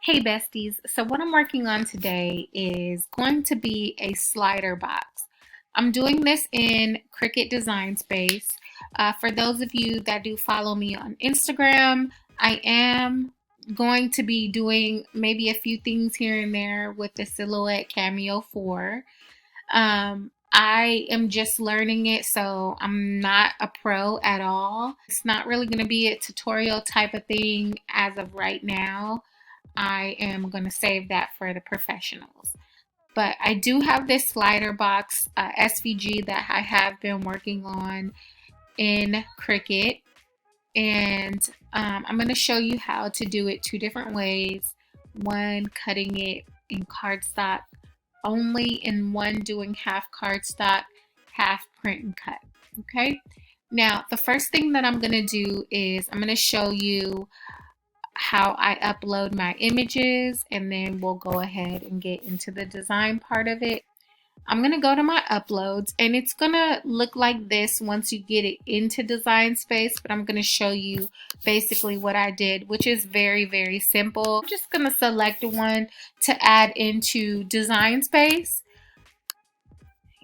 Hey besties, so what I'm working on today is going to be a slider box. I'm doing this in Cricut Design Space. For those of you that do follow me on Instagram, I am going to be doing maybe a few things here and there with the Silhouette Cameo 4. I am just learning it, so I'm not a pro at all. It's not really going to be a tutorial type of thing as of right now. I am going to save that for the professionals. But I do have this slider box SVG that I have been working on in Cricut. And I'm going to show you how to do it two different ways. One, cutting it in cardstock only, and one doing half cardstock, half print and cut. Okay. Now, the first thing that I'm going to do is I'm going to show you how I upload my images, and then we'll go ahead and get into the design part of it. I'm going to go to my uploads, and it's going to look like this once you get it into Design Space, but I'm going to show you basically what I did, which is very, very simple. I'm just going to select one to add into Design Space,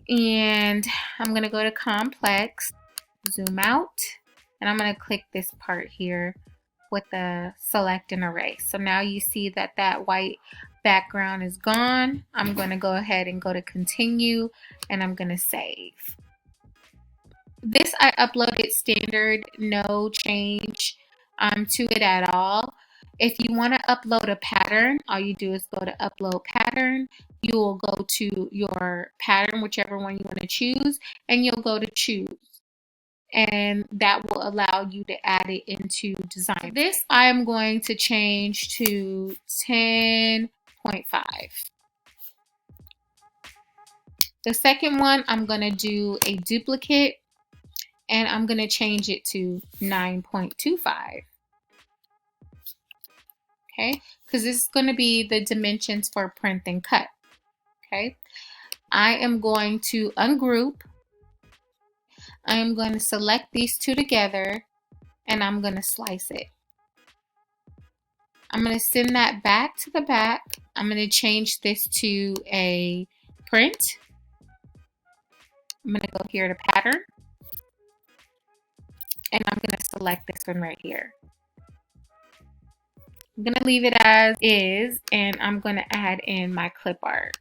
and I'm going to go to Complex, zoom out, and I'm going to click this part here with the select and erase. So now you see that that white background is gone. I'm going to go ahead and go to continue, and I'm going to save. This I uploaded standard, no change to it at all. If you want to upload a pattern, all you do is go to upload pattern. You will go to your pattern, whichever one you want to choose, and you'll go to choose. And that will allow you to add it into design. This I am going to change to 10.5. The second one, I'm going to do a duplicate, and I'm going to change it to 9.25. Okay, because this is going to be the dimensions for print and cut. Okay, I am going to ungroup. I am going to select these two together, and I'm going to slice it. I'm going to send that back to the back. I'm going to change this to a print. I'm going to go here to pattern, and I'm going to select this one right here. I'm going to leave it as is, and I'm going to add in my clip art.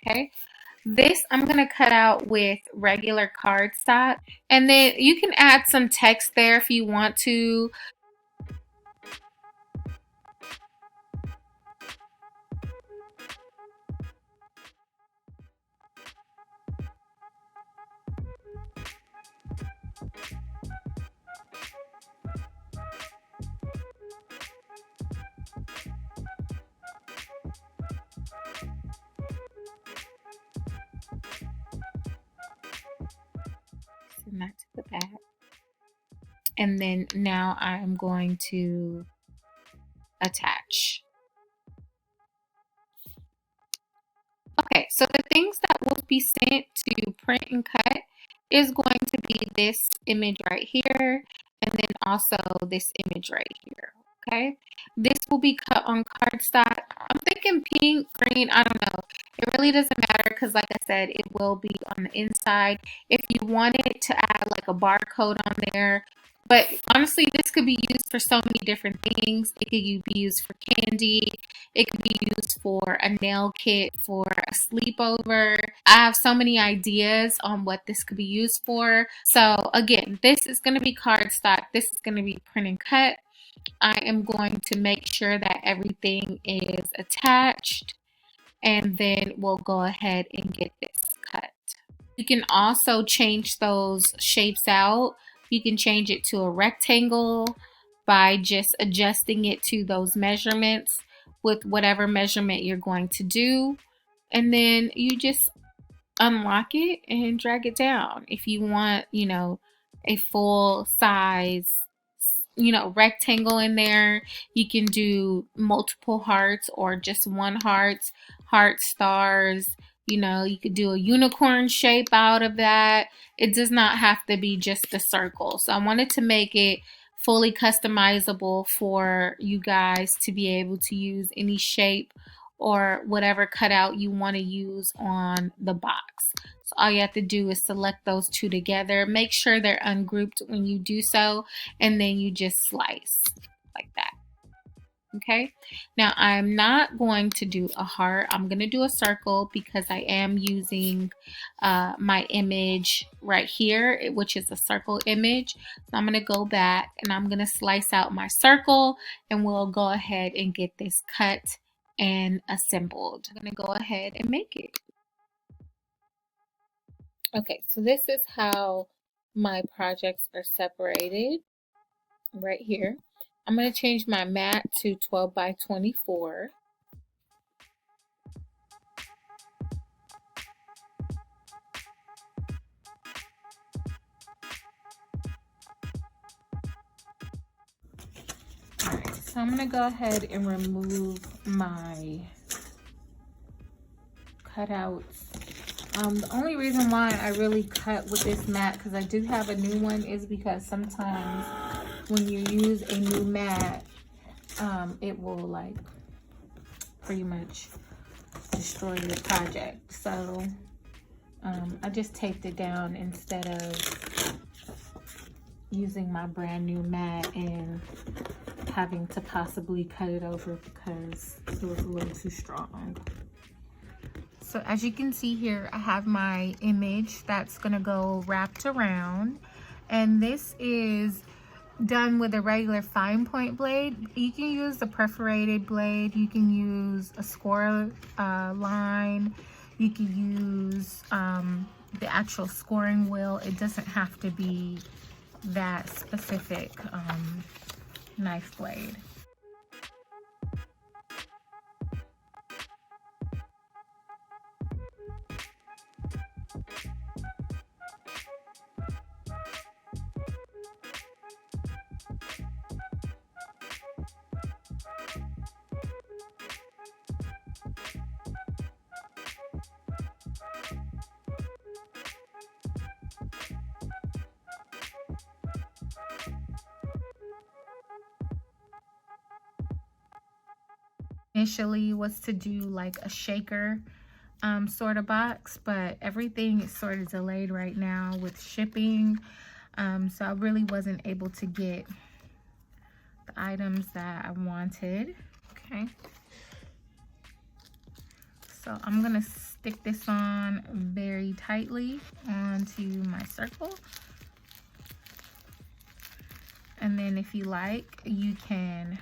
Okay, this I'm going to cut out with regular cardstock, and then you can add some text there if you want to. Send that to the back. And then now I'm going to attach. Okay, so the things that will be sent to print and cut is going to be this image right here, and then also this image right here. Okay, this will be cut on cardstock. I'm thinking pink, green, I don't know. It really doesn't matter because, like I said, it will be on the inside. If you wanted to add like a barcode on there, but honestly, this could be used for so many different things. It could be used for candy. It could be used for a nail kit, for a sleepover. I have so many ideas on what this could be used for. So again, this is going to be cardstock. This is going to be print and cut. I am going to make sure that everything is attached, and then we'll go ahead and get this cut. You can also change those shapes out. You can change it to a rectangle by just adjusting it to those measurements with whatever measurement you're going to do. And then you just unlock it and drag it down. If you want, a full size, rectangle in there, you can do multiple hearts or just one heart, stars, You know, you could do a unicorn shape out of that. It does not have to be just a circle. So I wanted to make it fully customizable for you guys to be able to use any shape or whatever cutout you want to use on the box. So all you have to do is select those two together. Make sure they're ungrouped when you do so, and then you just slice like that. Okay, now I'm not going to do a heart. I'm going to do a circle because I am using my image right here, which is a circle image. So I'm going to go back and I'm going to slice out my circle, and we'll go ahead and get this cut and assembled. I'm going to go ahead and make it. Okay, so this is how my projects are separated right here. I'm going to change my mat to 12 by 24. Alright, so I'm going to go ahead and remove my cutouts. The only reason why I really cut with this mat, because I do have a new one, is because sometimes when you use a new mat, it will like pretty much destroy your project. So I just taped it down instead of using my brand new mat and having to possibly cut it over because it was a little too strong. So as you can see here, I have my image that's gonna go wrapped around, and this is done with a regular fine point blade. You can use the perforated blade, you can use a score line, you can use the actual scoring wheel. It doesn't have to be that specific knife blade. Initially was to do like a shaker sort of box, but everything is sort of delayed right now with shipping, so I really wasn't able to get the items that I wanted. Okay, so I'm gonna stick this on very tightly onto my circle, and then if you like, you can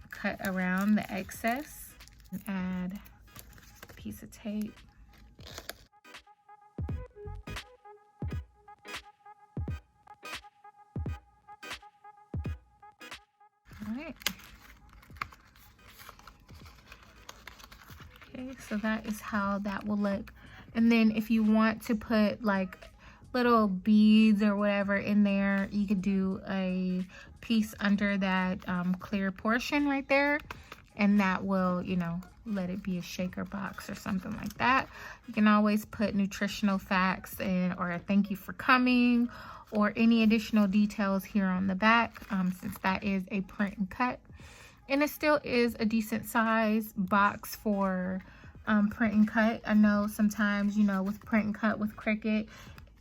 cut around the excess and add a piece of tape. All right. Okay, so that is how that will look. And then if you want to put like little beads or whatever in there, you could do a piece under that clear portion right there, and that will, you know, let it be a shaker box or something like that. You can always put nutritional facts and or a thank you for coming or any additional details here on the back, since that is a print and cut. And it still is a decent size box for print and cut. I know sometimes, you know, with print and cut with Cricut,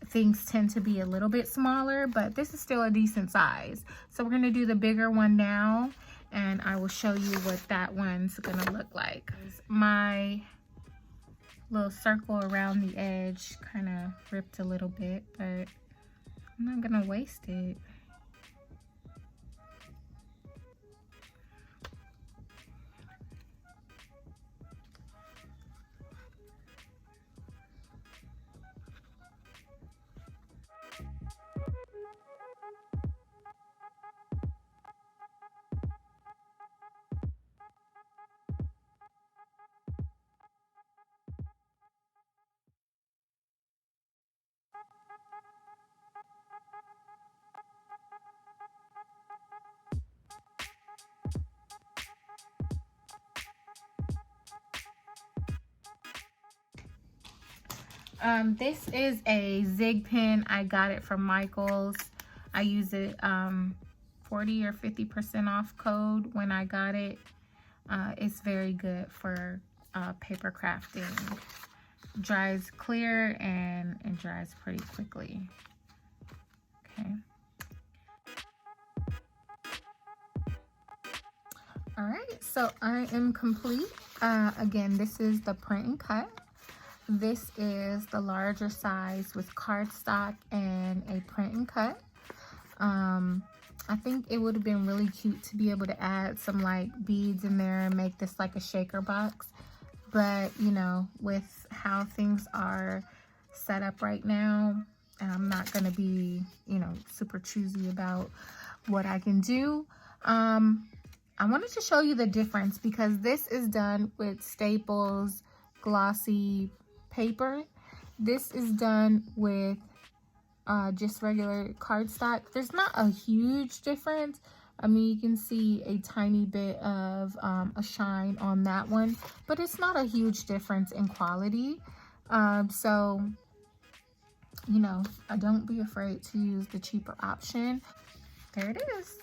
things tend to be a little bit smaller, but this is still a decent size. So we're gonna do the bigger one now, and I will show you what that one's gonna look like. My little circle around the edge kind of ripped a little bit, but I'm not gonna waste it. This is a Zig pen. I got it from Michael's. I use it 40 or 50% off code when I got it. It's very good for paper crafting. Dries clear and dries pretty quickly. Okay. All right, so I am complete. Again, this is the print and cut. This is the larger size with cardstock and a print and cut. I think it would have been really cute to be able to add some like beads in there and make this like a shaker box. But, you know, with how things are set up right now, I'm not going to be, you know, super choosy about what I can do. I wanted to show you the difference because this is done with Staples Glossy Paper. This is done with just regular cardstock. There's not a huge difference. I mean, you can see a tiny bit of a shine on that one, but it's not a huge difference in quality. So, you know, don't be afraid to use the cheaper option. There it is.